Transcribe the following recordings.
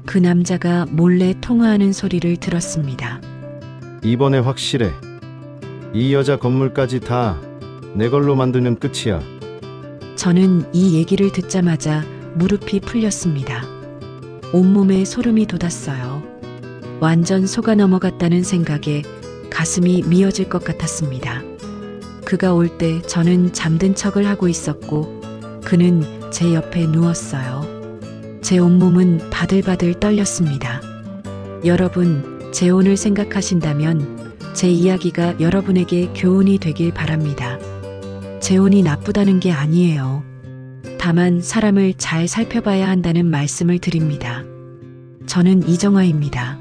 그 남자가 몰래 통화하는 소리를 들었습니다. 이번에 확실해. 이 여자 건물까지 다 내 걸로 만들면 끝이야. 저는 이 얘기를 듣자마자 무릎이 풀렸습니다. 온몸에 소름이 돋았어요. 완전 속아 넘어갔다는 생각에 가슴이 미어질 것 같았습니다. 그가 올 때 저는 잠든 척을 하고 있었고 그는 제 옆에 누웠어요. 제 온몸은 바들바들 떨렸습니다. 여러분, 재혼을 생각하신다면 제 이야기가 여러분에게 교훈이 되길 바랍니다. 재혼이 나쁘다는 게 아니에요. 다만 사람을 잘 살펴봐야 한다는 말씀을 드립니다. 저는 이정화입니다.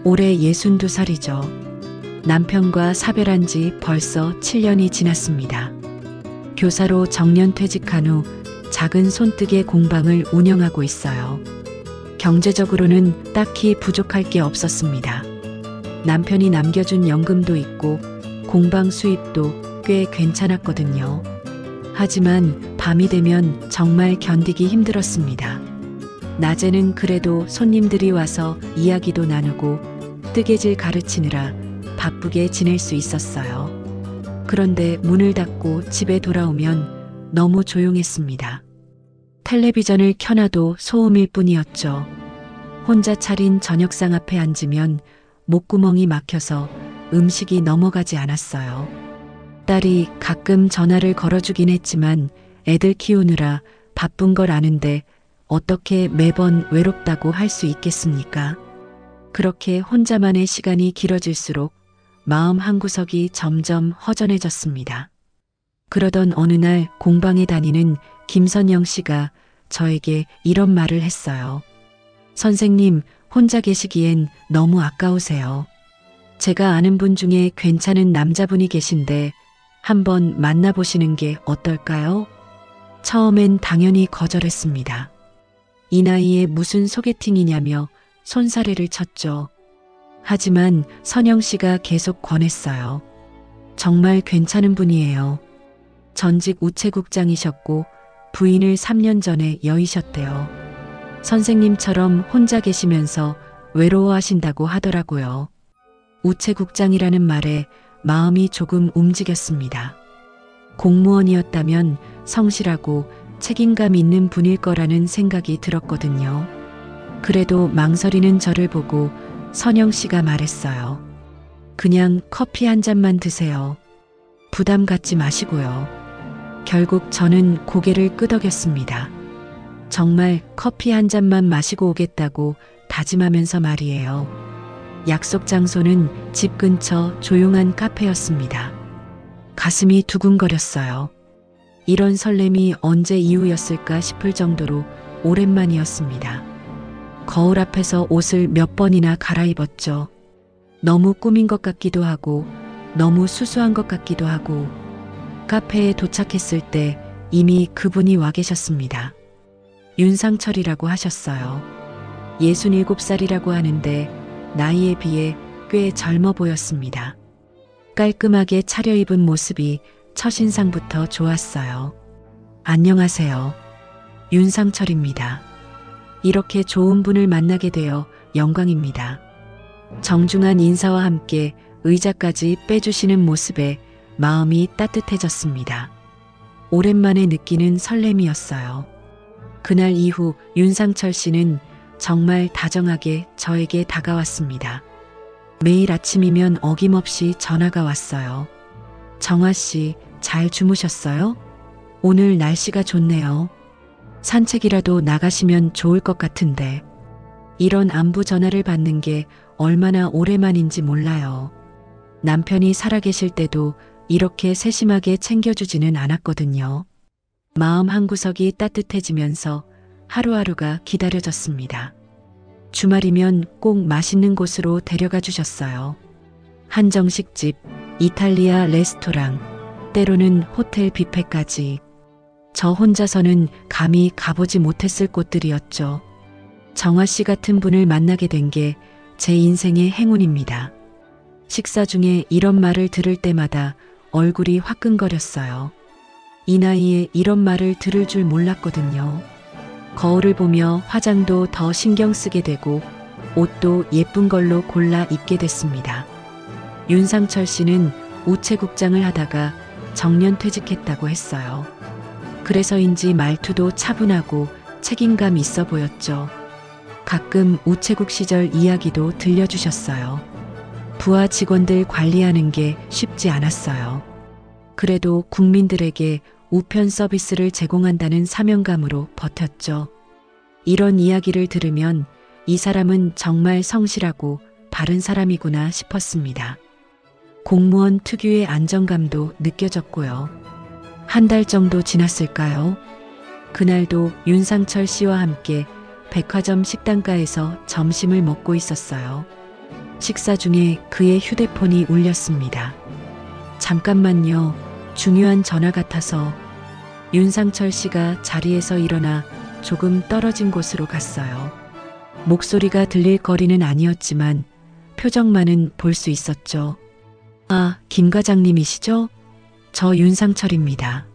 올해 62살이죠. 남편과 사별한 지 벌써 7년이 지났습니다. 교사로 정년퇴직한 후 작은 손뜨개 공방을 운영하고 있어요. 경제적으로는 딱히 부족할 게 없었습니다. 남편이 남겨준 연금도 있고 공방 수입도 꽤 괜찮았거든요. 하지만 밤이 되면 정말 견디기 힘들었습니다. 낮에는 그래도 손님들이 와서 이야기도 나누고 뜨개질 가르치느라 바쁘게 지낼 수 있었어요. 그런데 문을 닫고 집에 돌아오면 너무 조용했습니다. 텔레비전을 켜놔도 소음일 뿐이었죠. 혼자 차린 저녁상 앞에 앉으면 목구멍이 막혀서 음식이 넘어가지 않았어요. 딸이 가끔 전화를 걸어주긴 했지만 애들 키우느라 바쁜 걸 아는데 어떻게 매번 외롭다고 할 수 있겠습니까? 그렇게 혼자만의 시간이 길어질수록 마음 한구석이 점점 허전해졌습니다. 그러던 어느 날 공방에 다니는 김선영 씨가 저에게 이런 말을 했어요. 선생님, 혼자 계시기엔 너무 아까우세요. 제가 아는 분 중에 괜찮은 남자분이 계신데 한번 만나보시는 게 어떨까요? 처음엔 당연히 거절했습니다. 이 나이에 무슨 소개팅이냐며 손사래를 쳤죠. 하지만 선영 씨가 계속 권했어요. 정말 괜찮은 분이에요. 전직 우체국장이셨고 부인을 3년 전에 여의셨대요. 선생님처럼 혼자 계시면서 외로워하신다고 하더라고요. 우체국장이라는 말에 마음이 조금 움직였습니다. 공무원이었다면 성실하고 책임감 있는 분일 거라는 생각이 들었거든요. 그래도 망설이는 저를 보고 선영 씨가 말했어요. 그냥 커피 한 잔만 드세요. 부담 갖지 마시고요. 결국 저는 고개를 끄덕였습니다. 정말 커피 한 잔만 마시고 오겠다고 다짐하면서 말이에요. 약속 장소는 집 근처 조용한 카페였습니다. 가슴이 두근거렸어요. 이런 설렘이 언제 이후였을까 싶을 정도로 오랜만이었습니다. 거울 앞에서 옷을 몇 번이나 갈아입었죠. 너무 꾸민 것 같기도 하고 너무 수수한 것 같기도 하고 카페에 도착했을 때 이미 그분이 와 계셨습니다. 윤상철이라고 하셨어요. 67살이라고 하는데 나이에 비해 꽤 젊어 보였습니다. 깔끔하게 차려입은 모습이 첫인상부터 좋았어요. 안녕하세요. 윤상철입니다. 이렇게 좋은 분을 만나게 되어 영광입니다. 정중한 인사와 함께 의자까지 빼주시는 모습에 마음이 따뜻해졌습니다. 오랜만에 느끼는 설렘이었어요. 그날 이후 윤상철 씨는 정말 다정하게 저에게 다가왔습니다. 매일 아침이면 어김없이 전화가 왔어요. 정화 씨, 잘 주무셨어요? 오늘 날씨가 좋네요. 산책이라도 나가시면 좋을 것 같은데. 이런 안부 전화를 받는 게 얼마나 오랜만인지 몰라요. 남편이 살아계실 때도 이렇게 세심하게 챙겨주지는 않았거든요. 마음 한구석이 따뜻해지면서 하루하루가 기다려졌습니다. 주말이면 꼭 맛있는 곳으로 데려가 주셨어요. 한정식집, 이탈리아 레스토랑, 때로는 호텔 뷔페까지. 저 혼자서는 감히 가보지 못했을 곳들이었죠. 정화 씨 같은 분을 만나게 된 게 제 인생의 행운입니다. 식사 중에 이런 말을 들을 때마다 얼굴이 화끈거렸어요. 이 나이에 이런 말을 들을 줄 몰랐거든요. 거울을 보며 화장도 더 신경 쓰게 되고 옷도 예쁜 걸로 골라 입게 됐습니다. 윤상철 씨는 우체국장을 하다가 정년 퇴직했다고 했어요. 그래서인지 말투도 차분하고 책임감 있어 보였죠. 가끔 우체국 시절 이야기도 들려주셨어요. 부하 직원들 관리하는 게 쉽지 않았어요. 그래도 국민들에게 우편 서비스를 제공한다는 사명감으로 버텼죠. 이런 이야기를 들으면 이 사람은 정말 성실하고 바른 사람이구나 싶었습니다. 공무원 특유의 안정감도 느껴졌고요. 한 달 정도 지났을까요? 그날도 윤상철 씨와 함께 백화점 식당가에서 점심을 먹고 있었어요. 식사 중에 그의 휴대폰이 울렸습니다. 잠깐만요. 중요한 전화 같아서. 윤상철 씨가 자리에서 일어나 조금 떨어진 곳으로 갔어요. 목소리가 들릴 거리는 아니었지만 표정만은 볼 수 있었죠. 아, 김 과장님이시죠? 저 윤상철입니다.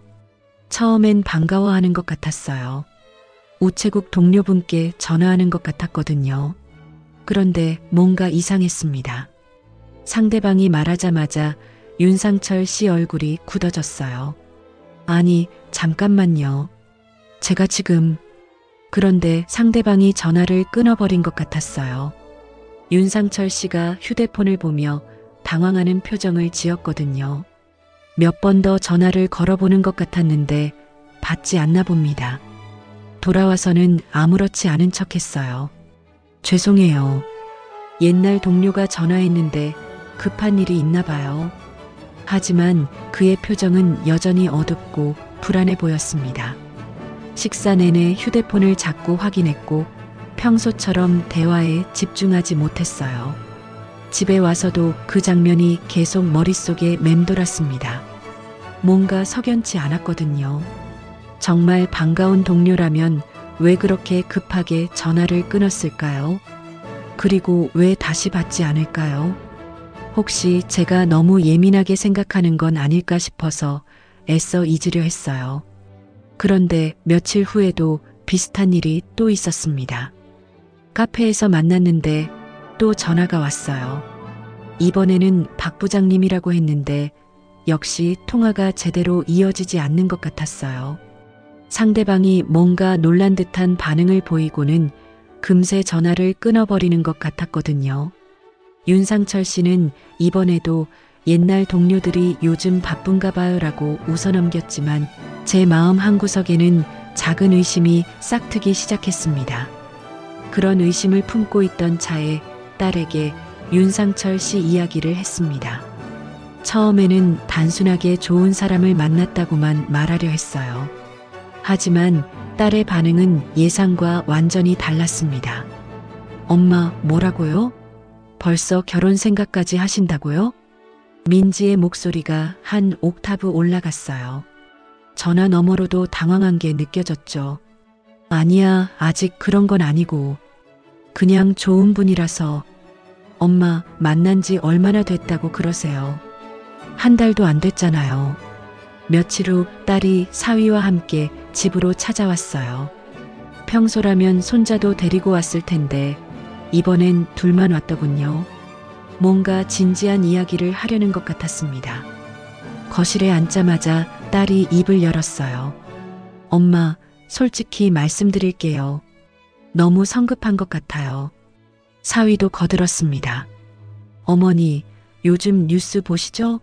처음엔 반가워하는 것 같았어요. 우체국 동료분께 전화하는 것 같았거든요. 그런데 뭔가 이상했습니다. 상대방이 말하자마자 윤상철 씨 얼굴이 굳어졌어요. 아니, 잠깐만요. 제가 지금... 그런데 상대방이 전화를 끊어버린 것 같았어요. 윤상철 씨가 휴대폰을 보며 당황하는 표정을 지었거든요. 몇 번 더 전화를 걸어보는 것 같았는데 받지 않나 봅니다. 돌아와서는 아무렇지 않은 척했어요. 죄송해요. 옛날 동료가 전화했는데 급한 일이 있나 봐요. 하지만 그의 표정은 여전히 어둡고 불안해 보였습니다. 식사 내내 휴대폰을 자꾸 확인했고 평소처럼 대화에 집중하지 못했어요. 집에 와서도 그 장면이 계속 머릿속에 맴돌았습니다. 뭔가 석연치 않았거든요. 정말 반가운 동료라면 왜 그렇게 급하게 전화를 끊었을까요? 그리고 왜 다시 받지 않을까요? 혹시 제가 너무 예민하게 생각하는 건 아닐까 싶어서 애써 잊으려 했어요. 그런데 며칠 후에도 비슷한 일이 또 있었습니다. 카페에서 만났는데 또 전화가 왔어요. 이번에는 박 부장님이라고 했는데 역시 통화가 제대로 이어지지 않는 것 같았어요. 상대방이 뭔가 놀란 듯한 반응을 보이고는 금세 전화를 끊어버리는 것 같았거든요. 윤상철 씨는 이번에도 옛날 동료들이 요즘 바쁜가 봐요라고 웃어넘겼지만 제 마음 한구석에는 작은 의심이 싹트기 시작했습니다. 그런 의심을 품고 있던 차에 딸에게 윤상철 씨 이야기를 했습니다. 처음에는 단순하게 좋은 사람을 만났다고만 말하려 했어요. 하지만 딸의 반응은 예상과 완전히 달랐습니다. 엄마, 뭐라고요? 벌써 결혼 생각까지 하신다고요? 민지의 목소리가 한 옥타브 올라갔어요. 전화 너머로도 당황한 게 느껴졌죠. 아니야, 아직 그런 건 아니고. 그냥 좋은 분이라서. 엄마, 만난 지 얼마나 됐다고 그러세요? 한 달도 안 됐잖아요. 며칠 후 딸이 사위와 함께 집으로 찾아왔어요. 평소라면 손자도 데리고 왔을 텐데 이번엔 둘만 왔더군요. 뭔가 진지한 이야기를 하려는 것 같았습니다. 거실에 앉자마자 딸이 입을 열었어요. 엄마, 솔직히 말씀드릴게요. 너무 성급한 것 같아요. 사위도 거들었습니다. 어머니, 요즘 뉴스 보시죠?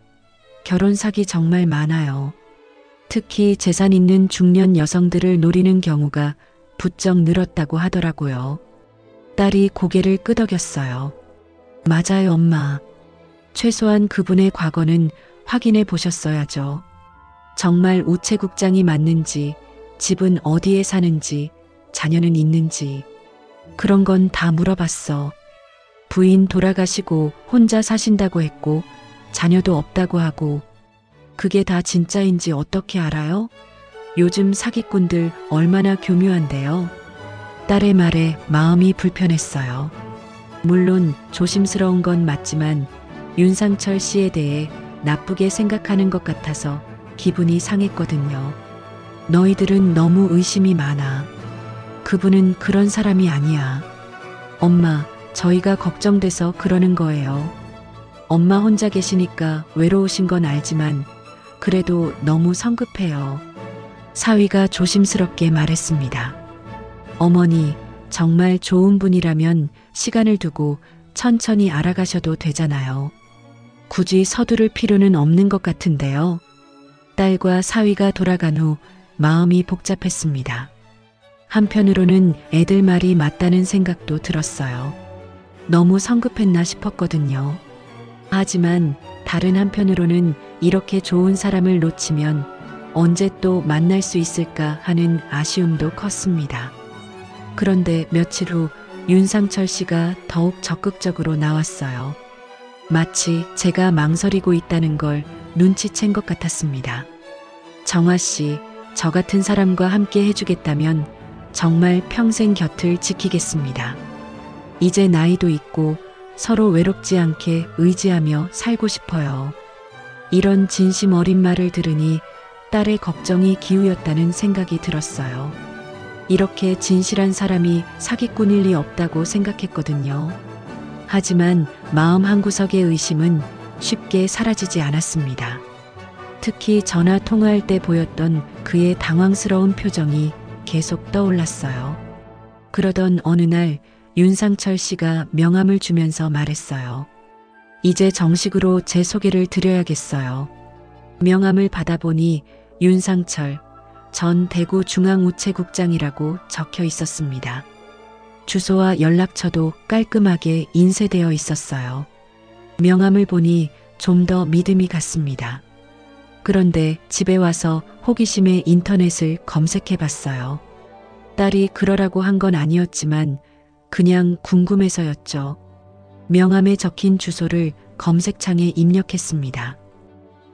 결혼 사기 정말 많아요. 특히 재산 있는 중년 여성들을 노리는 경우가 부쩍 늘었다고 하더라고요. 딸이 고개를 끄덕였어요. 맞아요, 엄마. 최소한 그분의 과거는 확인해 보셨어야죠. 정말 우체국장이 맞는지, 집은 어디에 사는지, 자녀는 있는지. 그런 건 다 물어봤어. 부인 돌아가시고 혼자 사신다고 했고, 자녀도 없다고 하고. 그게 다 진짜인지 어떻게 알아요? 요즘 사기꾼들 얼마나 교묘한데요. 딸의 말에 마음이 불편했어요. 물론 조심스러운 건 맞지만 윤상철 씨에 대해 나쁘게 생각하는 것 같아서 기분이 상했거든요. 너희들은 너무 의심이 많아. 그분은 그런 사람이 아니야. 엄마, 저희가 걱정돼서 그러는 거예요. 엄마 혼자 계시니까 외로우신 건 알지만 그래도 너무 성급해요. 사위가 조심스럽게 말했습니다. 어머니, 정말 좋은 분이라면 시간을 두고 천천히 알아가셔도 되잖아요. 굳이 서두를 필요는 없는 것 같은데요. 딸과 사위가 돌아간 후 마음이 복잡했습니다. 한편으로는 애들 말이 맞다는 생각도 들었어요. 너무 성급했나 싶었거든요. 하지만 다른 한편으로는 이렇게 좋은 사람을 놓치면 언제 또 만날 수 있을까 하는 아쉬움도 컸습니다. 그런데 며칠 후 윤상철 씨가 더욱 적극적으로 나왔어요. 마치 제가 망설이고 있다는 걸 눈치챈 것 같았습니다. 정아 씨, 저 같은 사람과 함께 해주겠다면 정말 평생 곁을 지키겠습니다. 이제 나이도 있고 서로 외롭지 않게 의지하며 살고 싶어요. 이런 진심 어린 말을 들으니 딸의 걱정이 기우였다는 생각이 들었어요. 이렇게 진실한 사람이 사기꾼일 리 없다고 생각했거든요. 하지만 마음 한구석의 의심은 쉽게 사라지지 않았습니다. 특히 전화 통화할 때 보였던 그의 당황스러운 표정이 계속 떠올랐어요. 그러던 어느 날 윤상철 씨가 명함을 주면서 말했어요. 이제 정식으로 제 소개를 드려야겠어요. 명함을 받아보니 윤상철 전 대구중앙우체국장이라고 적혀 있었습니다. 주소와 연락처도 깔끔하게 인쇄되어 있었어요. 명함을 보니 좀 더 믿음이 갔습니다. 그런데 집에 와서 호기심에 인터넷을 검색해 봤어요. 딸이 그러라고 한 건 아니었지만 그냥 궁금해서였죠. 명함에 적힌 주소를 검색창에 입력했습니다.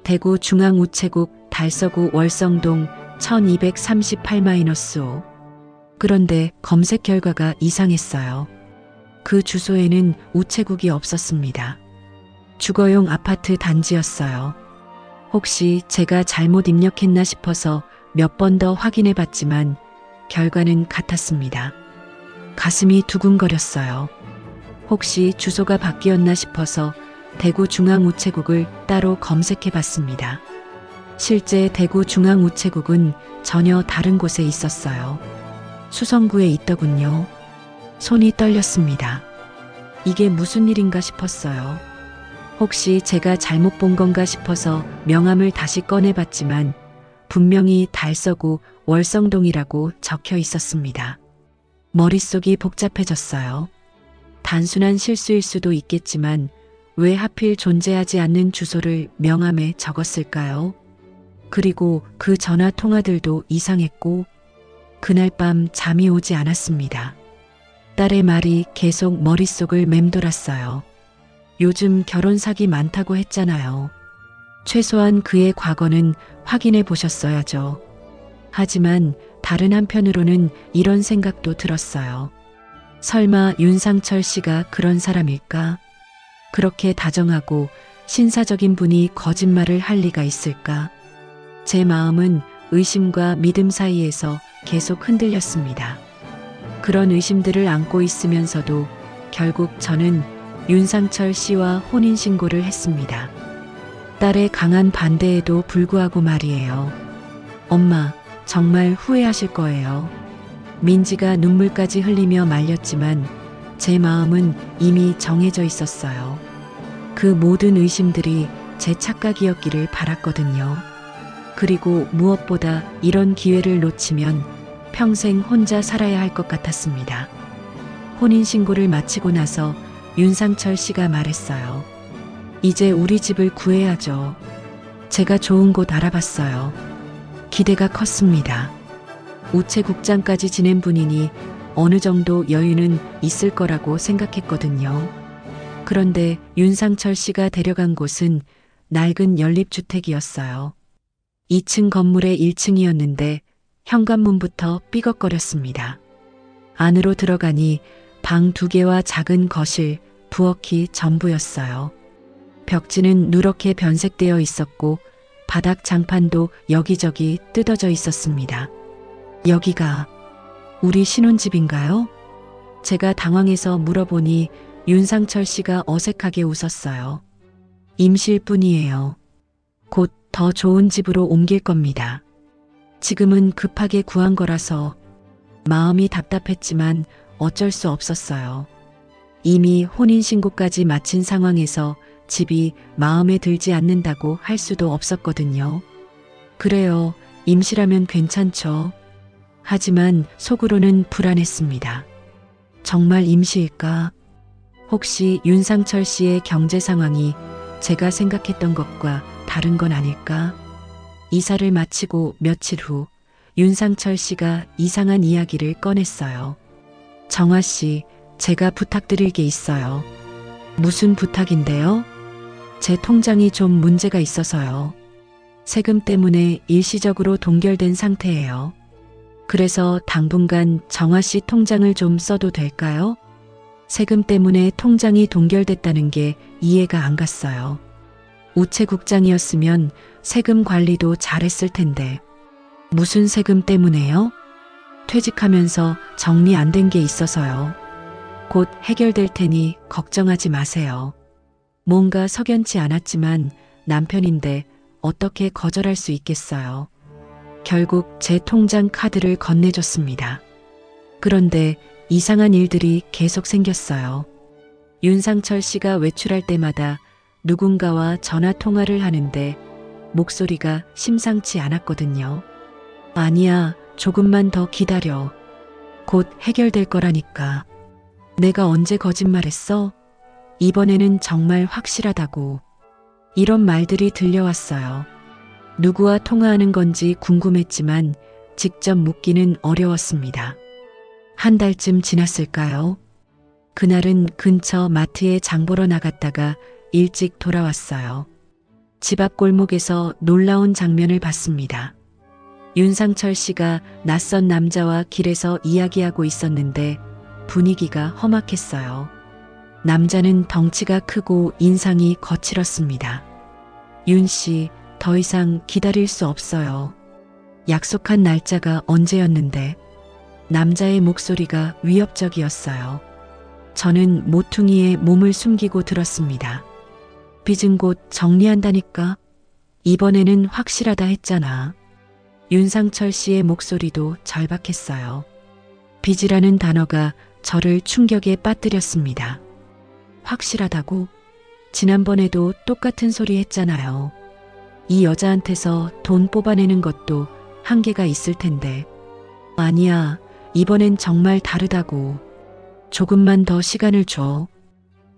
대구중앙우체국 달서구 월성동 1238-5. 그런데 검색 결과가 이상했어요. 그 주소에는 우체국이 없었습니다. 주거용 아파트 단지였어요. 혹시 제가 잘못 입력했나 싶어서 몇 번 더 확인해 봤지만 결과는 같았습니다. 가슴이 두근거렸어요. 혹시 주소가 바뀌었나 싶어서 대구중앙우체국을 따로 검색해 봤습니다. 실제 대구중앙우체국은 전혀 다른 곳에 있었어요. 수성구에 있더군요. 손이 떨렸습니다. 이게 무슨 일인가 싶었어요. 혹시 제가 잘못 본 건가 싶어서 명함을 다시 꺼내봤지만 분명히 달서구 월성동이라고 적혀 있었습니다. 머릿속이 복잡해졌어요. 단순한 실수일 수도 있겠지만 왜 하필 존재하지 않는 주소를 명함에 적었을까요? 그리고 그 전화 통화들도 이상했고 그날 밤 잠이 오지 않았습니다. 딸의 말이 계속 머릿속을 맴돌았어요. 요즘 결혼 사기 많다고 했잖아요. 최소한 그의 과거는 확인해 보셨어야죠. 하지만 다른 한편으로는 이런 생각도 들었어요. 설마 윤상철 씨가 그런 사람일까? 그렇게 다정하고 신사적인 분이 거짓말을 할 리가 있을까? 제 마음은 의심과 믿음 사이에서 계속 흔들렸습니다. 그런 의심들을 안고 있으면서도 결국 저는 윤상철 씨와 혼인신고를 했습니다. 딸의 강한 반대에도 불구하고 말이에요. 엄마, 정말 후회하실 거예요. 민지가 눈물까지 흘리며 말렸지만 제 마음은 이미 정해져 있었어요. 그 모든 의심들이 제 착각이었기를 바랐거든요. 그리고 무엇보다 이런 기회를 놓치면 평생 혼자 살아야 할 것 같았습니다. 혼인신고를 마치고 나서 윤상철 씨가 말했어요. 이제 우리 집을 구해야죠. 제가 좋은 곳 알아봤어요. 기대가 컸습니다. 우체국장까지 지낸 분이니 어느 정도 여유는 있을 거라고 생각했거든요. 그런데 윤상철 씨가 데려간 곳은 낡은 연립주택이었어요. 2층 건물의 1층이었는데 현관문부터 삐걱거렸습니다. 안으로 들어가니 방 2개와 작은 거실, 부엌이 전부였어요. 벽지는 누렇게 변색되어 있었고 바닥 장판도 여기저기 뜯어져 있었습니다. 여기가 우리 신혼집인가요? 제가 당황해서 물어보니 윤상철 씨가 어색하게 웃었어요. 임시일 뿐이에요. 곧 더 좋은 집으로 옮길 겁니다. 지금은 급하게 구한 거라서 마음이 답답했지만 어쩔 수 없었어요. 이미 혼인신고까지 마친 상황에서 집이 마음에 들지 않는다고 할 수도 없었거든요. 그래요. 임시라면 괜찮죠. 하지만 속으로는 불안했습니다. 정말 임시일까? 혹시 윤상철 씨의 경제 상황이 제가 생각했던 것과 다른 건 아닐까? 이사를 마치고 며칠 후 윤상철 씨가 이상한 이야기를 꺼냈어요. 정아 씨, 제가 부탁드릴 게 있어요. 무슨 부탁인데요? 제 통장이 좀 문제가 있어서요. 세금 때문에 일시적으로 동결된 상태예요. 그래서 당분간 정아 씨 통장을 좀 써도 될까요? 세금 때문에 통장이 동결됐다는 게 이해가 안 갔어요. 우체국장이었으면 세금 관리도 잘했을 텐데. 무슨 세금 때문에요? 퇴직하면서 정리 안 된 게 있어서요. 곧 해결될 테니 걱정하지 마세요. 뭔가 석연치 않았지만 남편인데 어떻게 거절할 수 있겠어요. 결국 제 통장 카드를 건네줬습니다. 그런데 이상한 일들이 계속 생겼어요. 윤상철 씨가 외출할 때마다 누군가와 전화 통화를 하는데 목소리가 심상치 않았거든요. 아니야, 조금만 더 기다려. 곧 해결될 거라니까. 내가 언제 거짓말했어? 이번에는 정말 확실하다고. 이런 말들이 들려왔어요. 누구와 통화하는 건지 궁금했지만 직접 묻기는 어려웠습니다. 한 달쯤 지났을까요? 그날은 근처 마트에 장 보러 나갔다가 일찍 돌아왔어요. 집 앞 골목에서 놀라운 장면을 봤습니다. 윤상철 씨가 낯선 남자와 길에서 이야기하고 있었는데 분위기가 험악했어요. 남자는 덩치가 크고 인상이 거칠었습니다. 윤 씨, 더 이상 기다릴 수 없어요. 약속한 날짜가 언제였는데? 남자의 목소리가 위협적이었어요. 저는 모퉁이에 몸을 숨기고 들었습니다. 빚은 곧 정리한다니까? 이번에는 확실하다 했잖아. 윤상철 씨의 목소리도 절박했어요. 빚이라는 단어가 저를 충격에 빠뜨렸습니다. 확실하다고? 지난번에도 똑같은 소리 했잖아요. 이 여자한테서 돈 뽑아내는 것도 한계가 있을 텐데. 아니야, 이번엔 정말 다르다고. 조금만 더 시간을 줘.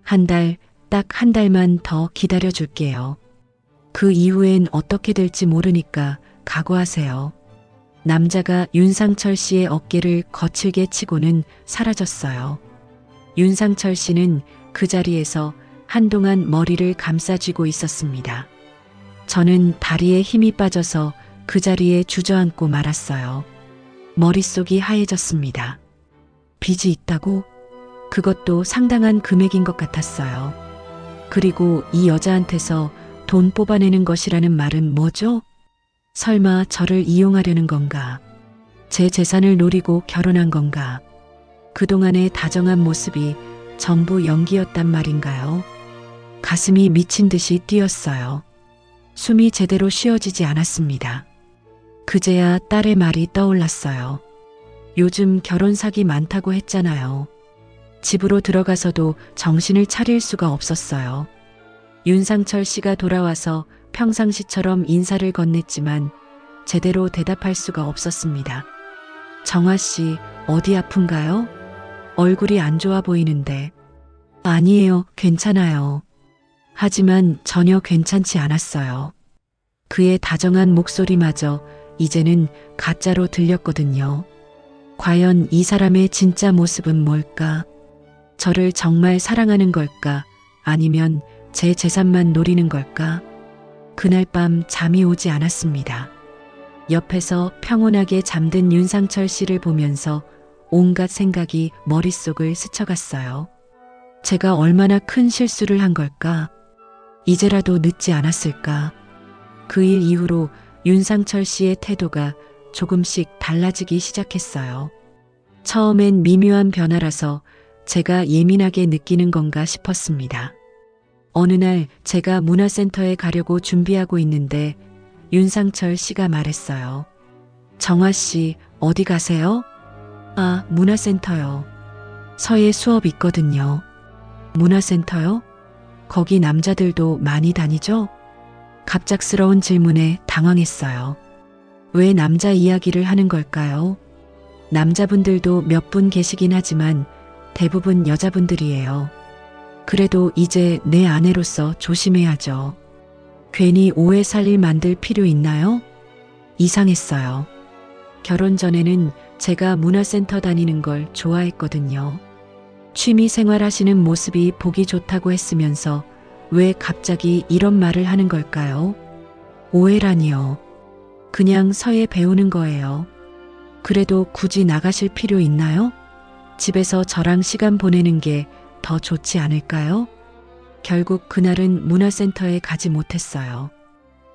한 달, 딱 한 달만 더 기다려줄게요. 그 이후엔 어떻게 될지 모르니까 각오하세요. 남자가 윤상철 씨의 어깨를 거칠게 치고는 사라졌어요. 윤상철 씨는 그 자리에서 한동안 머리를 감싸쥐고 있었습니다. 저는 다리에 힘이 빠져서 그 자리에 주저앉고 말았어요. 머릿속이 하얘졌습니다. 빚이 있다고? 그것도 상당한 금액인 것 같았어요. 그리고 이 여자한테서 돈 뽑아내는 것이라는 말은 뭐죠? 설마 저를 이용하려는 건가? 제 재산을 노리고 결혼한 건가? 그동안의 다정한 모습이 전부 연기였단 말인가요? 가슴이 미친 듯이 뛰었어요. 숨이 제대로 쉬어지지 않았습니다. 그제야 딸의 말이 떠올랐어요. 요즘 결혼 사기 많다고 했잖아요. 집으로 들어가서도 정신을 차릴 수가 없었어요. 윤상철 씨가 돌아와서 평상시처럼 인사를 건넸지만 제대로 대답할 수가 없었습니다. 정아 씨, 어디 아픈가요? 얼굴이 안 좋아 보이는데. 아니에요, 괜찮아요. 하지만 전혀 괜찮지 않았어요. 그의 다정한 목소리마저 이제는 가짜로 들렸거든요. 과연 이 사람의 진짜 모습은 뭘까? 저를 정말 사랑하는 걸까? 아니면 제 재산만 노리는 걸까? 그날 밤 잠이 오지 않았습니다. 옆에서 평온하게 잠든 윤상철 씨를 보면서 온갖 생각이 머릿속을 스쳐갔어요. 제가 얼마나 큰 실수를 한 걸까? 이제라도 늦지 않았을까? 그 일 이후로 윤상철 씨의 태도가 조금씩 달라지기 시작했어요. 처음엔 미묘한 변화라서 제가 예민하게 느끼는 건가 싶었습니다. 어느 날 제가 문화센터에 가려고 준비하고 있는데 윤상철 씨가 말했어요. 정화 씨, 어디 가세요? 아, 문화센터요. 서예 수업 있거든요. 문화센터요? 거기 남자들도 많이 다니죠? 갑작스러운 질문에 당황했어요. 왜 남자 이야기를 하는 걸까요? 남자분들도 몇 분 계시긴 하지만 대부분 여자분들이에요. 그래도 이제 내 아내로서 조심해야죠. 괜히 오해 살릴 만들 필요 있나요? 이상했어요. 결혼 전에는 제가 문화센터 다니는 걸 좋아했거든요. 취미 생활하시는 모습이 보기 좋다고 했으면서 왜 갑자기 이런 말을 하는 걸까요? 오해라니요. 그냥 서예 배우는 거예요. 그래도 굳이 나가실 필요 있나요? 집에서 저랑 시간 보내는 게 더 좋지 않을까요? 결국 그날은 문화센터에 가지 못했어요.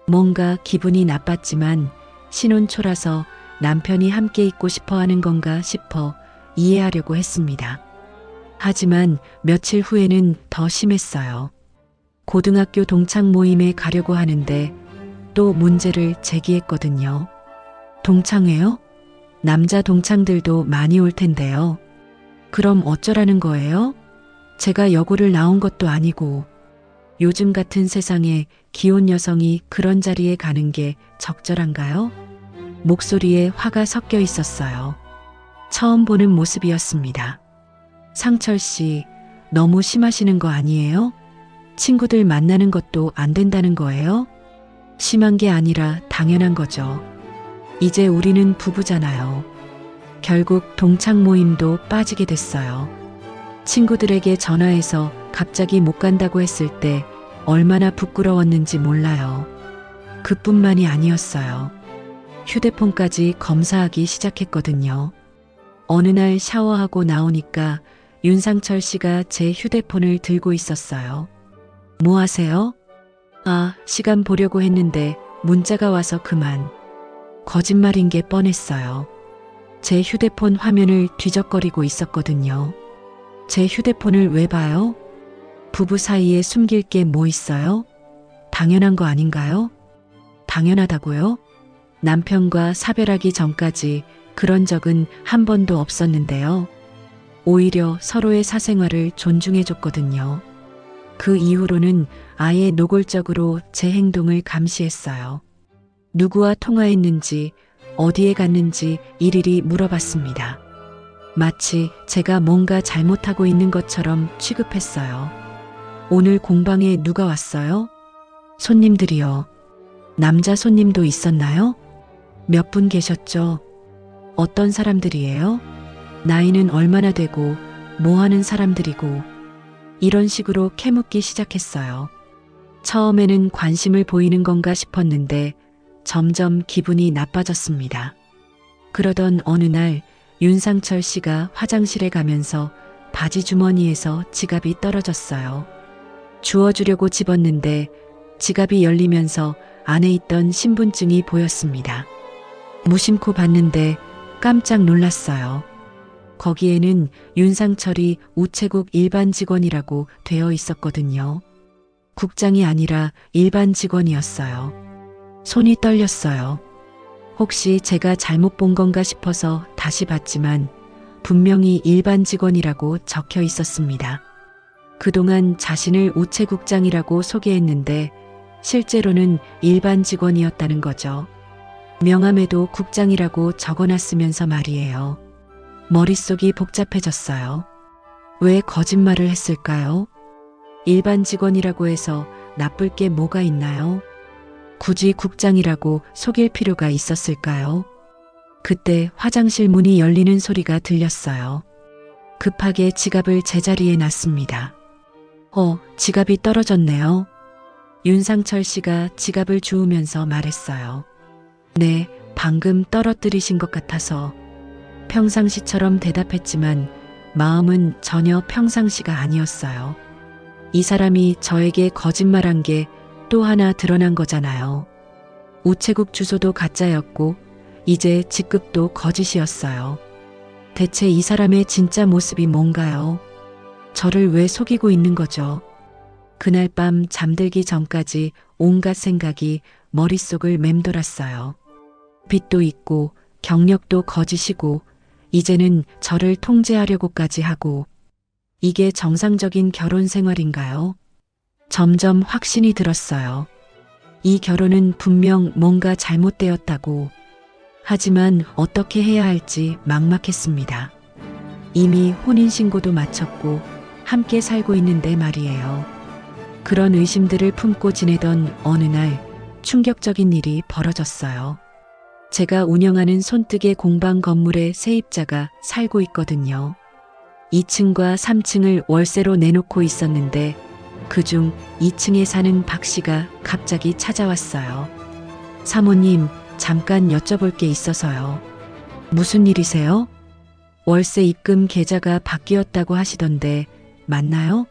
뭔가 기분이 나빴지만 신혼 초라서 남편이 함께 있고 싶어 하는 건가 싶어 이해하려고 했습니다. 하지만 며칠 후에는 더 심했어요. 고등학교 동창 모임에 가려고 하는데 또 문제를 제기했거든요. 동창회요? 남자 동창들도 많이 올 텐데요. 그럼 어쩌라는 거예요? 제가 여고를 나온 것도 아니고 요즘 같은 세상에 귀여운 여성이 그런 자리에 가는 게 적절한가요? 목소리에 화가 섞여 있었어요. 처음 보는 모습이었습니다. 상철 씨, 너무 심하시는 거 아니에요? 친구들 만나는 것도 안 된다는 거예요? 심한 게 아니라 당연한 거죠. 이제 우리는 부부잖아요. 결국 동창 모임도 빠지게 됐어요. 친구들에게 전화해서 갑자기 못 간다고 했을 때 얼마나 부끄러웠는지 몰라요. 그뿐만이 아니었어요. 휴대폰까지 검사하기 시작했거든요. 어느 날 샤워하고 나오니까 윤상철 씨가 제 휴대폰을 들고 있었어요. 뭐 하세요? 아, 시간 보려고 했는데 문자가 와서 그만. 거짓말인 게 뻔했어요. 제 휴대폰 화면을 뒤적거리고 있었거든요. 제 휴대폰을 왜 봐요? 부부 사이에 숨길 게 뭐 있어요? 당연한 거 아닌가요? 당연하다고요? 남편과 사별하기 전까지 그런 적은 한 번도 없었는데요. 오히려 서로의 사생활을 존중해줬거든요. 그 이후로는 아예 노골적으로 제 행동을 감시했어요. 누구와 통화했는지, 어디에 갔는지 일일이 물어봤습니다. 마치 제가 뭔가 잘못하고 있는 것처럼 취급했어요. 오늘 공방에 누가 왔어요? 손님들이요. 남자 손님도 있었나요? 몇 분 계셨죠? 어떤 사람들이에요? 나이는 얼마나 되고 뭐 하는 사람들이고 이런 식으로 캐묻기 시작했어요. 처음에는 관심을 보이는 건가 싶었는데 점점 기분이 나빠졌습니다. 그러던 어느 날 윤상철 씨가 화장실에 가면서 바지 주머니에서 지갑이 떨어졌어요. 주워주려고 집었는데 지갑이 열리면서 안에 있던 신분증이 보였습니다. 무심코 봤는데 깜짝 놀랐어요. 거기에는 윤상철이 우체국 일반 직원이라고 되어 있었거든요. 국장이 아니라 일반 직원이었어요. 손이 떨렸어요. 혹시 제가 잘못 본 건가 싶어서 다시 봤지만 분명히 일반 직원이라고 적혀 있었습니다. 그동안 자신을 우체국장이라고 소개했는데 실제로는 일반 직원이었다는 거죠. 명함에도 국장이라고 적어놨으면서 말이에요. 머릿속이 복잡해졌어요. 왜 거짓말을 했을까요? 일반 직원이라고 해서 나쁠 게 뭐가 있나요? 굳이 국장이라고 속일 필요가 있었을까요? 그때 화장실 문이 열리는 소리가 들렸어요. 급하게 지갑을 제자리에 놨습니다. 지갑이 떨어졌네요. 윤상철 씨가 지갑을 주우면서 말했어요. 네, 방금 떨어뜨리신 것 같아서. 평상시처럼 대답했지만 마음은 전혀 평상시가 아니었어요. 이 사람이 저에게 거짓말한 게 또 하나 드러난 거잖아요. 우체국 주소도 가짜였고 이제 직급도 거짓이었어요. 대체 이 사람의 진짜 모습이 뭔가요? 저를 왜 속이고 있는 거죠? 그날 밤 잠들기 전까지 온갖 생각이 머릿속을 맴돌았어요. 빚도 있고 경력도 거짓이고 이제는 저를 통제하려고까지 하고 이게 정상적인 결혼 생활인가요? 점점 확신이 들었어요. 이 결혼은 분명 뭔가 잘못되었다고. 하지만 어떻게 해야 할지 막막했습니다. 이미 혼인신고도 마쳤고 함께 살고 있는데 말이에요. 그런 의심들을 품고 지내던 어느 날 충격적인 일이 벌어졌어요. 제가 운영하는 손뜨개 공방 건물에 세입자가 살고 있거든요. 2층과 3층을 월세로 내놓고 있었는데 그중 2층에 사는 박 씨가 갑자기 찾아왔어요. 사모님, 잠깐 여쭤볼 게 있어서요. 무슨 일이세요? 월세 입금 계좌가 바뀌었다고 하시던데 맞나요?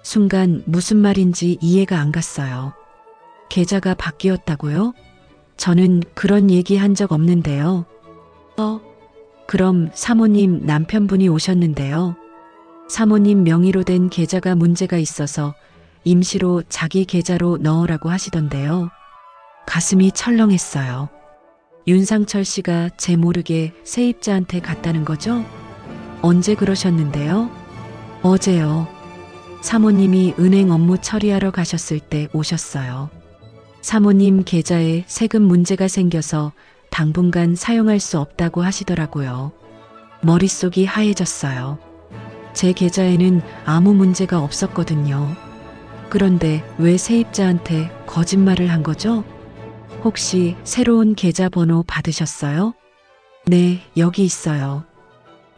순간 무슨 말인지 이해가 안 갔어요. 계좌가 바뀌었다고요? 저는 그런 얘기 한 적 없는데요. 그럼 사모님 남편분이 오셨는데요. 사모님 명의로 된 계좌가 문제가 있어서 임시로 자기 계좌로 넣으라고 하시던데요. 가슴이 철렁했어요. 윤상철 씨가 제 모르게 세입자한테 갔다는 거죠? 언제 그러셨는데요? 어제요. 사모님이 은행 업무 처리하러 가셨을 때 오셨어요. 사모님 계좌에 세금 문제가 생겨서 당분간 사용할 수 없다고 하시더라고요. 머릿속이 하얘졌어요. 제 계좌에는 아무 문제가 없었거든요. 그런데 왜 세입자한테 거짓말을 한 거죠? 혹시 새로운 계좌번호 받으셨어요? 네, 여기 있어요.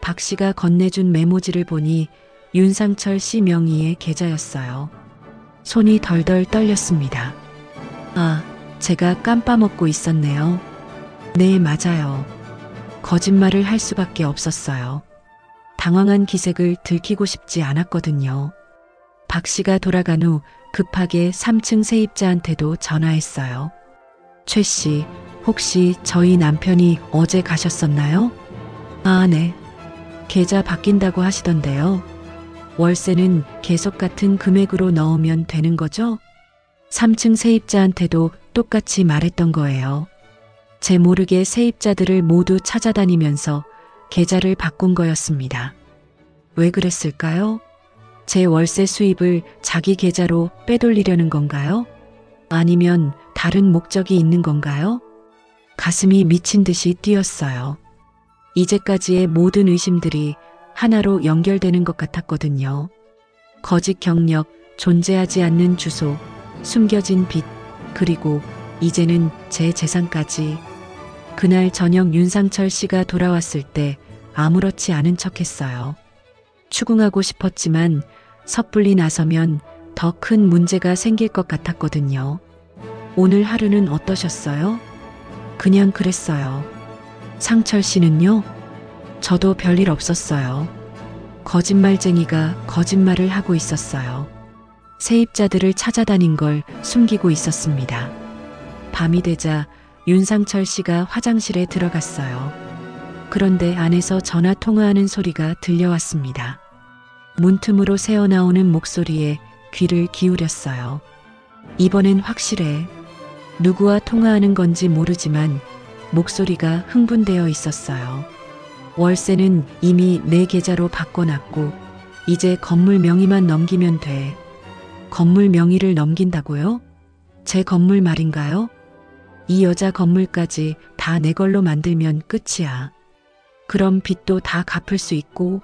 박 씨가 건네준 메모지를 보니 윤상철 씨 명의의 계좌였어요. 손이 덜덜 떨렸습니다. 제가 깜빠먹고 있었네요. 네, 맞아요. 거짓말을 할 수밖에 없었어요. 당황한 기색을 들키고 싶지 않았거든요. 박 씨가 돌아간 후 급하게 3층 세입자한테도 전화했어요. 최 씨, 혹시 저희 남편이 어제 가셨었나요? 네. 계좌 바뀐다고 하시던데요. 월세는 계속 같은 금액으로 넣으면 되는 거죠? 3층 세입자한테도 똑같이 말했던 거예요. 제 모르게 세입자들을 모두 찾아다니면서 계좌를 바꾼 거였습니다. 왜 그랬을까요? 제 월세 수입을 자기 계좌로 빼돌리려는 건가요? 아니면 다른 목적이 있는 건가요? 가슴이 미친 듯이 뛰었어요. 이제까지의 모든 의심들이 하나로 연결되는 것 같았거든요. 거짓 경력, 존재하지 않는 주소, 숨겨진 빚, 그리고 이제는 제 재산까지. 그날 저녁 윤상철 씨가 돌아왔을 때 아무렇지 않은 척했어요. 추궁하고 싶었지만 섣불리 나서면 더 큰 문제가 생길 것 같았거든요. 오늘 하루는 어떠셨어요? 그냥 그랬어요. 상철 씨는요? 저도 별일 없었어요. 거짓말쟁이가 거짓말을 하고 있었어요. 세입자들을 찾아다닌 걸 숨기고 있었습니다. 밤이 되자 윤상철 씨가 화장실에 들어갔어요. 그런데 안에서 전화 통화하는 소리가 들려왔습니다. 문틈으로 새어나오는 목소리에 귀를 기울였어요. 이번엔 확실해. 누구와 통화하는 건지 모르지만 목소리가 흥분되어 있었어요. 월세는 이미 내 계좌로 바꿔놨고 이제 건물 명의만 넘기면 돼. 건물 명의를 넘긴다고요? 제 건물 말인가요? 이 여자 건물까지 다 내 걸로 만들면 끝이야. 그럼 빚도 다 갚을 수 있고.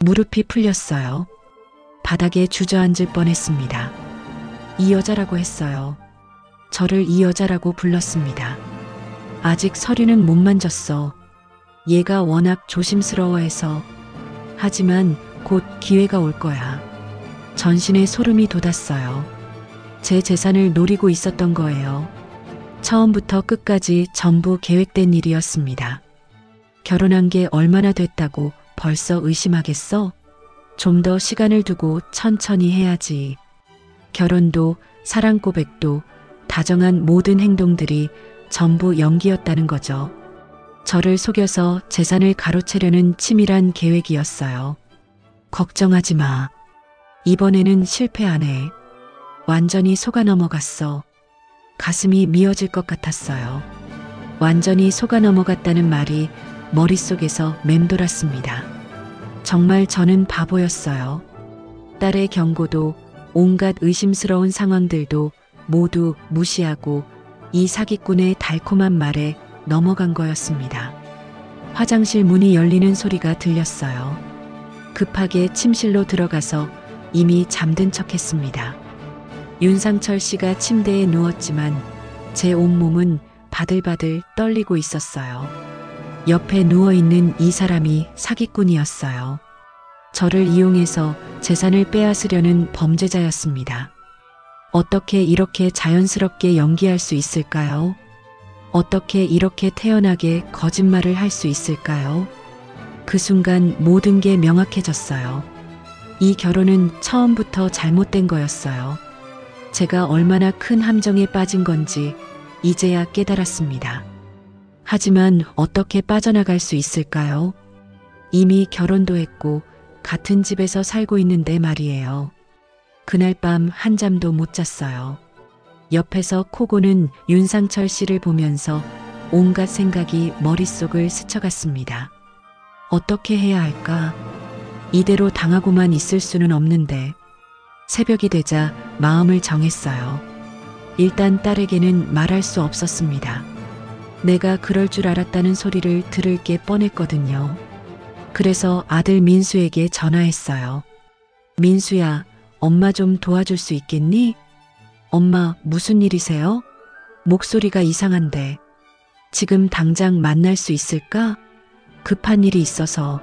무릎이 풀렸어요. 바닥에 주저앉을 뻔했습니다. 이 여자라고 했어요. 저를 이 여자라고 불렀습니다. 아직 서류는 못 만졌어. 얘가 워낙 조심스러워해서. 하지만 곧 기회가 올 거야. 전신에 소름이 돋았어요. 제 재산을 노리고 있었던 거예요. 처음부터 끝까지 전부 계획된 일이었습니다. 결혼한 게 얼마나 됐다고 벌써 의심하겠어? 좀 더 시간을 두고 천천히 해야지. 결혼도 사랑 고백도 다정한 모든 행동들이 전부 연기였다는 거죠. 저를 속여서 재산을 가로채려는 치밀한 계획이었어요. 걱정하지 마. 이번에는 실패 안 해. 완전히 속아 넘어갔어. 가슴이 미어질 것 같았어요. 완전히 속아 넘어갔다는 말이 머릿속에서 맴돌았습니다. 정말 저는 바보였어요. 딸의 경고도 온갖 의심스러운 상황들도 모두 무시하고 이 사기꾼의 달콤한 말에 넘어간 거였습니다. 화장실 문이 열리는 소리가 들렸어요. 급하게 침실로 들어가서 이미 잠든 척했습니다. 윤상철 씨가 침대에 누웠지만 제 온몸은 바들바들 떨리고 있었어요. 옆에 누워있는 이 사람이 사기꾼이었어요. 저를 이용해서 재산을 빼앗으려는 범죄자였습니다. 어떻게 이렇게 자연스럽게 연기할 수 있을까요? 어떻게 이렇게 태연하게 거짓말을 할 수 있을까요? 그 순간 모든 게 명확해졌어요. 이 결혼은 처음부터 잘못된 거였어요. 제가 얼마나 큰 함정에 빠진 건지 이제야 깨달았습니다. 하지만 어떻게 빠져나갈 수 있을까요? 이미 결혼도 했고 같은 집에서 살고 있는데 말이에요. 그날 밤 한잠도 못 잤어요. 옆에서 코 고는 윤상철 씨를 보면서 온갖 생각이 머릿속을 스쳐갔습니다. 어떻게 해야 할까? 이대로 당하고만 있을 수는 없는데. 새벽이 되자 마음을 정했어요. 일단 딸에게는 말할 수 없었습니다. 내가 그럴 줄 알았다는 소리를 들을 게 뻔했거든요. 그래서 아들 민수에게 전화했어요. 민수야, 엄마 좀 도와줄 수 있겠니? 엄마, 무슨 일이세요? 목소리가 이상한데. 지금 당장 만날 수 있을까? 급한 일이 있어서.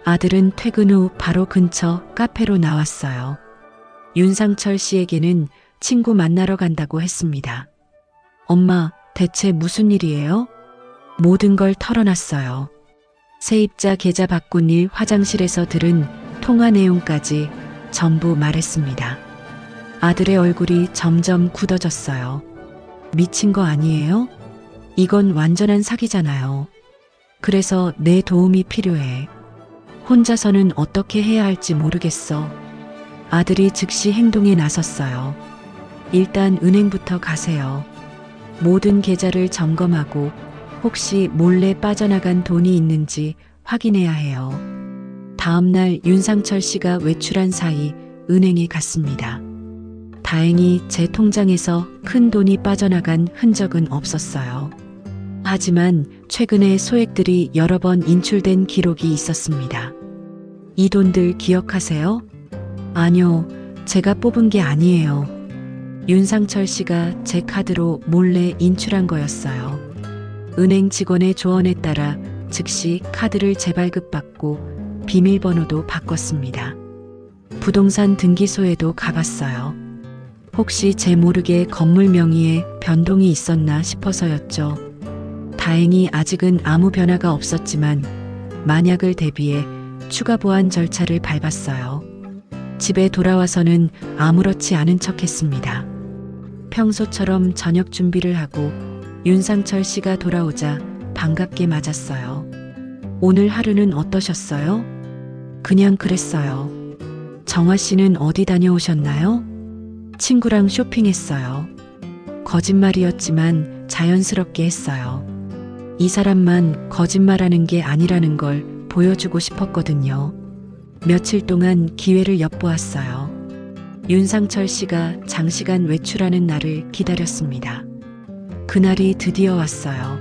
아들은 퇴근 후 바로 근처 카페로 나왔어요. 윤상철 씨에게는 친구 만나러 간다고 했습니다. 엄마, 대체 무슨 일이에요? 모든 걸 털어놨어요. 세입자 계좌 바꾼 일, 화장실에서 들은 통화 내용까지 전부 말했습니다. 아들의 얼굴이 점점 굳어졌어요. 미친 거 아니에요? 이건 완전한 사기잖아요. 그래서 내 도움이 필요해. 혼자서는 어떻게 해야 할지 모르겠어. 아들이 즉시 행동에 나섰어요. 일단 은행부터 가세요. 모든 계좌를 점검하고 혹시 몰래 빠져나간 돈이 있는지 확인해야 해요. 다음 날 윤상철 씨가 외출한 사이 은행에 갔습니다. 다행히 제 통장에서 큰 돈이 빠져나간 흔적은 없었어요. 하지만 최근에 소액들이 여러 번 인출된 기록이 있었습니다. 이 돈들 기억하세요? 아니요, 제가 뽑은 게 아니에요. 윤상철 씨가 제 카드로 몰래 인출한 거였어요. 은행 직원의 조언에 따라 즉시 카드를 재발급받고 비밀번호도 바꿨습니다. 부동산 등기소에도 가봤어요. 혹시 제 모르게 건물 명의에 변동이 있었나 싶어서였죠. 다행히 아직은 아무 변화가 없었지만 만약을 대비해 추가 보안 절차를 밟았어요. 집에 돌아와서는 아무렇지 않은 척했습니다. 평소처럼 저녁 준비를 하고 윤상철 씨가 돌아오자 반갑게 맞았어요. 오늘 하루는 어떠셨어요? 그냥 그랬어요. 정화 씨는 어디 다녀오셨나요? 친구랑 쇼핑했어요. 거짓말이었지만 자연스럽게 했어요. 이 사람만 거짓말하는 게 아니라는 걸 보여주고 싶었거든요. 며칠 동안 기회를 엿보았어요. 윤상철 씨가 장시간 외출하는 날을 기다렸습니다. 그날이 드디어 왔어요.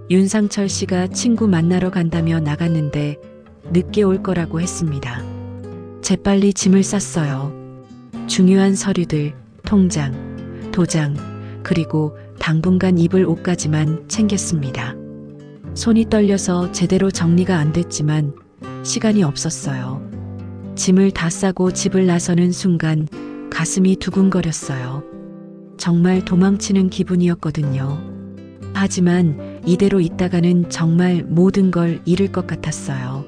윤상철 씨가 친구 만나러 간다며 나갔는데 늦게 올 거라고 했습니다. 재빨리 짐을 쌌어요. 중요한 서류들, 통장, 도장, 그리고 당분간 입을 옷까지만 챙겼습니다. 손이 떨려서 제대로 정리가 안 됐지만 시간이 없었어요. 짐을 다 싸고 집을 나서는 순간 가슴이 두근거렸어요. 정말 도망치는 기분이었거든요. 하지만 이대로 있다가는 정말 모든 걸 잃을 것 같았어요.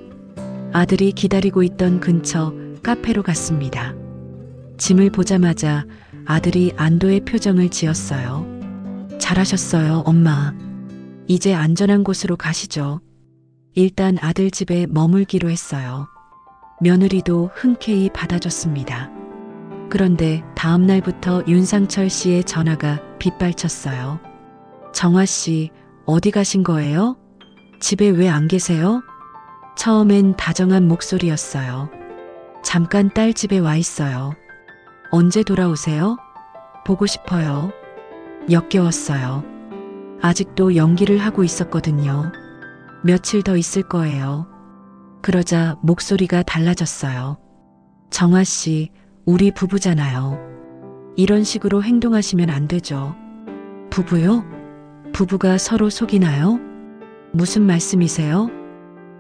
아들이 기다리고 있던 근처 카페로 갔습니다. 짐을 보자마자 아들이 안도의 표정을 지었어요. 잘하셨어요, 엄마. 이제 안전한 곳으로 가시죠. 일단 아들 집에 머물기로 했어요. 며느리도 흔쾌히 받아줬습니다. 그런데 다음 날부터 윤상철 씨의 전화가 빗발쳤어요. 정화 씨, 어디 가신 거예요? 집에 왜 안 계세요? 처음엔 다정한 목소리였어요. 잠깐 딸 집에 와 있어요. 언제 돌아오세요? 보고 싶어요. 역겨웠어요. 아직도 연기를 하고 있었거든요. 며칠 더 있을 거예요. 그러자 목소리가 달라졌어요. 정화 씨, 우리 부부잖아요. 이런 식으로 행동하시면 안 되죠. 부부요? 부부가 서로 속이나요? 무슨 말씀이세요?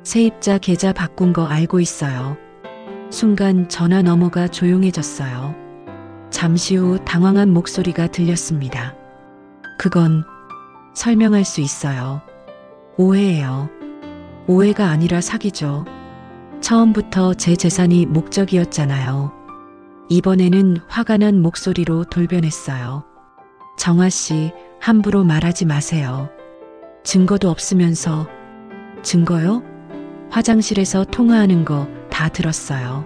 세입자 계좌 바꾼 거 알고 있어요. 순간 전화 너머가 조용해졌어요. 잠시 후 당황한 목소리가 들렸습니다. 그건 설명할 수 있어요. 오해예요. 오해가 아니라 사기죠. 처음부터 제 재산이 목적이었잖아요. 이번에는 화가 난 목소리로 돌변했어요. 정화 씨, 함부로 말하지 마세요. 증거도 없으면서. 증거요? 화장실에서 통화하는 거 다 들었어요.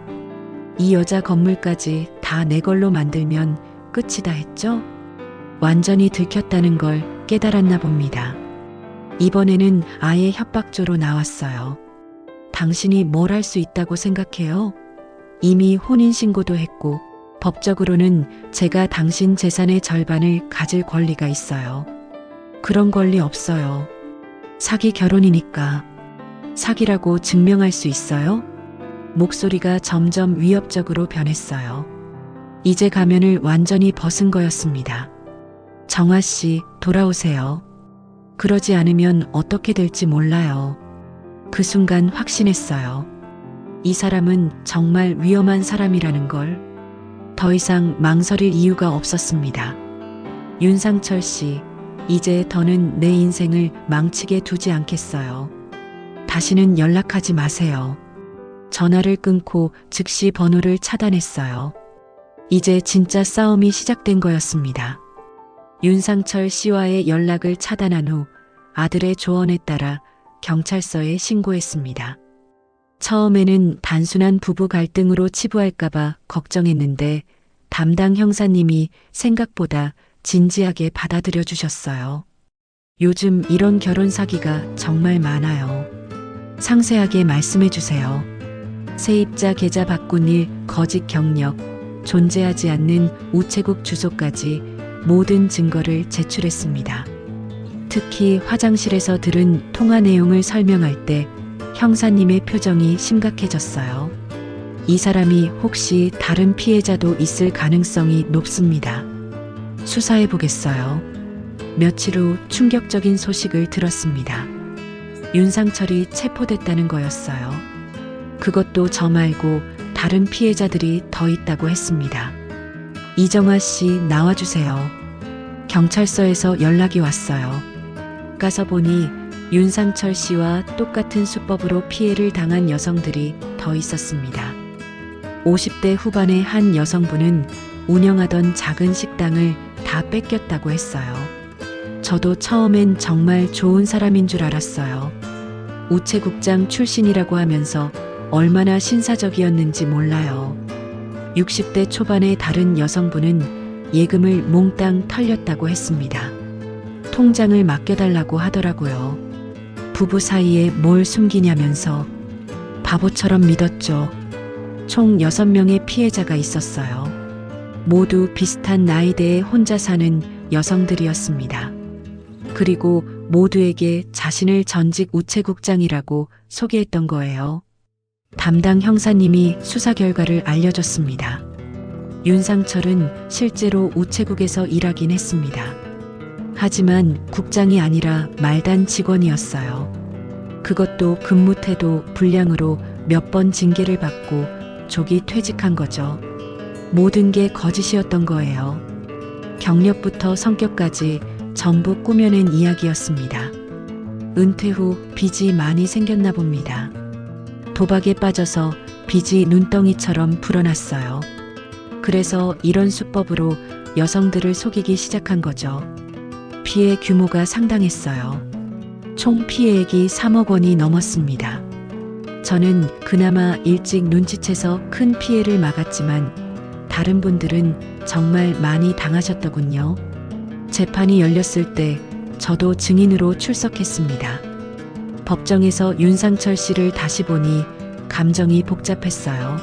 이 여자 건물까지 다 내 걸로 만들면 끝이다 했죠? 완전히 들켰다는 걸 깨달았나 봅니다. 이번에는 아예 협박조로 나왔어요. 당신이 뭘 할 수 있다고 생각해요? 이미 혼인신고도 했고 법적으로는 제가 당신 재산의 절반을 가질 권리가 있어요. 그런 권리 없어요. 사기 결혼이니까. 사기라고 증명할 수 있어요? 목소리가 점점 위협적으로 변했어요. 이제 가면을 완전히 벗은 거였습니다. 정화 씨, 돌아오세요. 그러지 않으면 어떻게 될지 몰라요. 그 순간 확신했어요. 이 사람은 정말 위험한 사람이라는 걸. 더 이상 망설일 이유가 없었습니다. 윤상철 씨, 이제 더는 내 인생을 망치게 두지 않겠어요. 다시는 연락하지 마세요. 전화를 끊고 즉시 번호를 차단했어요. 이제 진짜 싸움이 시작된 거였습니다. 윤상철 씨와의 연락을 차단한 후 아들의 조언에 따라 경찰서에 신고했습니다. 처음에는 단순한 부부 갈등으로 치부할까봐 걱정했는데 담당 형사님이 생각보다 진지하게 받아들여 주셨어요. 요즘 이런 결혼 사기가 정말 많아요. 상세하게 말씀해 주세요. 세입자 계좌 바꾼 일, 거짓 경력, 존재하지 않는 우체국 주소까지 모든 증거를 제출했습니다. 특히 화장실에서 들은 통화 내용을 설명할 때 형사님의 표정이 심각해졌어요. 이 사람이 혹시 다른 피해자도 있을 가능성이 높습니다. 수사해 보겠어요. 며칠 후 충격적인 소식을 들었습니다. 윤상철이 체포됐다는 거였어요. 그것도 저 말고 다른 피해자들이 더 있다고 했습니다. 이정화 씨, 나와주세요. 경찰서에서 연락이 왔어요. 가서 보니 윤상철 씨와 똑같은 수법으로 피해를 당한 여성들이 더 있었습니다. 50대 후반의 한 여성분은 운영하던 작은 식당을 다 뺏겼다고 했어요. 저도 처음엔 정말 좋은 사람인 줄 알았어요. 우체국장 출신이라고 하면서 얼마나 신사적이었는지 몰라요. 60대 초반의 다른 여성분은 예금을 몽땅 털렸다고 했습니다. 통장을 맡겨달라고 하더라고요. 부부 사이에 뭘 숨기냐면서 바보처럼 믿었죠. 총 6명의 피해자가 있었어요. 모두 비슷한 나이대에 혼자 사는 여성들이었습니다. 그리고 모두에게 자신을 전직 우체국장이라고 소개했던 거예요. 담당 형사님이 수사 결과를 알려줬습니다. 윤상철은 실제로 우체국에서 일하긴 했습니다. 하지만 국장이 아니라 말단 직원이었어요. 그것도 근무 태도 불량으로 몇 번 징계를 받고 조기 퇴직한 거죠. 모든 게 거짓이었던 거예요. 경력부터 성격까지 전부 꾸며낸 이야기였습니다. 은퇴 후 빚이 많이 생겼나 봅니다. 도박에 빠져서 빚이 눈덩이처럼 불어났어요. 그래서 이런 수법으로 여성들을 속이기 시작한 거죠. 피해 규모가 상당했어요. 총 피해액이 3억 원이 넘었습니다. 저는 그나마 일찍 눈치채서 큰 피해를 막았지만 다른 분들은 정말 많이 당하셨더군요. 재판이 열렸을 때 저도 증인으로 출석했습니다. 법정에서 윤상철 씨를 다시 보니 감정이 복잡했어요.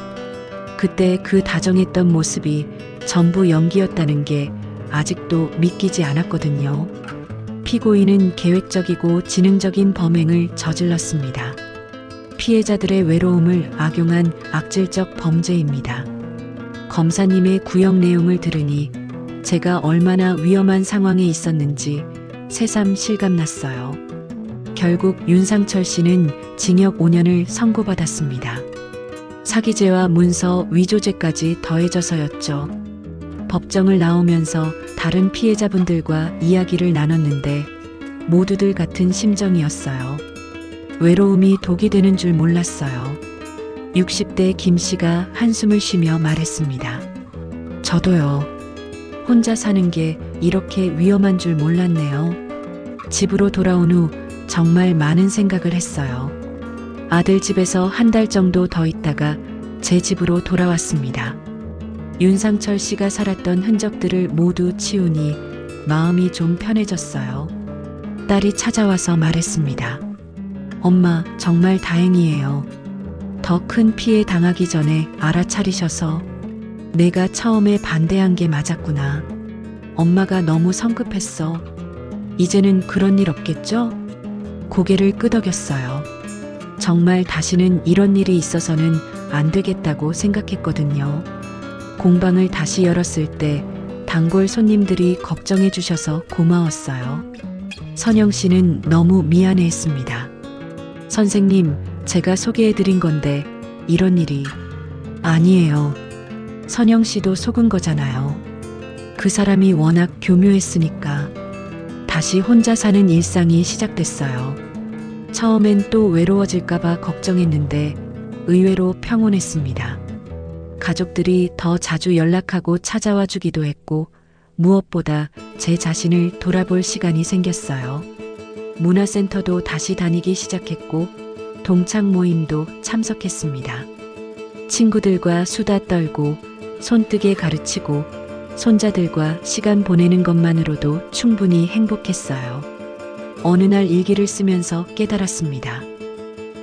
그때 그 다정했던 모습이 전부 연기였다는 게 아직도 믿기지 않았거든요. 피고인은 계획적이고 지능적인 범행을 저질렀습니다. 피해자들의 외로움을 악용한 악질적 범죄입니다. 검사님의 구형 내용을 들으니 제가 얼마나 위험한 상황에 있었는지 새삼 실감났어요. 결국 윤상철 씨는 징역 5년을 선고받았습니다. 사기죄와 문서 위조죄까지 더해져서였죠. 법정을 나오면서 다른 피해자분들과 이야기를 나눴는데 모두들 같은 심정이었어요. 외로움이 독이 되는 줄 몰랐어요. 60대 김 씨가 한숨을 쉬며 말했습니다. 저도요. 혼자 사는 게 이렇게 위험한 줄 몰랐네요. 집으로 돌아온 후 정말 많은 생각을 했어요. 아들 집에서 한 달 정도 더 있다가 제 집으로 돌아왔습니다. 윤상철 씨가 살았던 흔적들을 모두 치우니 마음이 좀 편해졌어요. 딸이 찾아와서 말했습니다. 엄마, 정말 다행이에요. 더 큰 피해 당하기 전에 알아차리셔서 내가 처음에 반대한 게 맞았구나. 엄마가 너무 성급했어. 이제는 그런 일 없겠죠? 고개를 끄덕였어요. 정말 다시는 이런 일이 있어서는 안 되겠다고 생각했거든요. 공방을 다시 열었을 때 단골 손님들이 걱정해 주셔서 고마웠어요. 선영 씨는 너무 미안해했습니다. 선생님, 제가 소개해드린 건데 이런 일이 아니에요. 선영 씨도 속은 거잖아요. 그 사람이 워낙 교묘했으니까 다시 혼자 사는 일상이 시작됐어요. 처음엔 또 외로워질까봐 걱정했는데 의외로 평온했습니다. 가족들이 더 자주 연락하고 찾아와 주기도 했고 무엇보다 제 자신을 돌아볼 시간이 생겼어요. 문화센터도 다시 다니기 시작했고 동창 모임도 참석했습니다. 친구들과 수다 떨고 손뜨개 가르치고 손자들과 시간 보내는 것만으로도 충분히 행복했어요. 어느 날 일기를 쓰면서 깨달았습니다.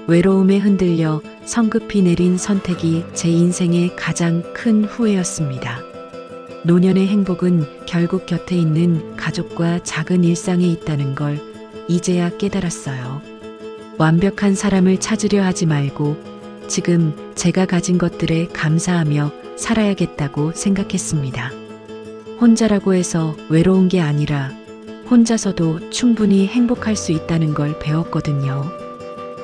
외로움에 흔들려 성급히 내린 선택이 제 인생의 가장 큰 후회였습니다. 노년의 행복은 결국 곁에 있는 가족과 작은 일상에 있다는 걸 이제야 깨달았어요. 완벽한 사람을 찾으려 하지 말고 지금 제가 가진 것들에 감사하며 살아야겠다고 생각했습니다. 혼자라고 해서 외로운 게 아니라 혼자서도 충분히 행복할 수 있다는 걸 배웠거든요.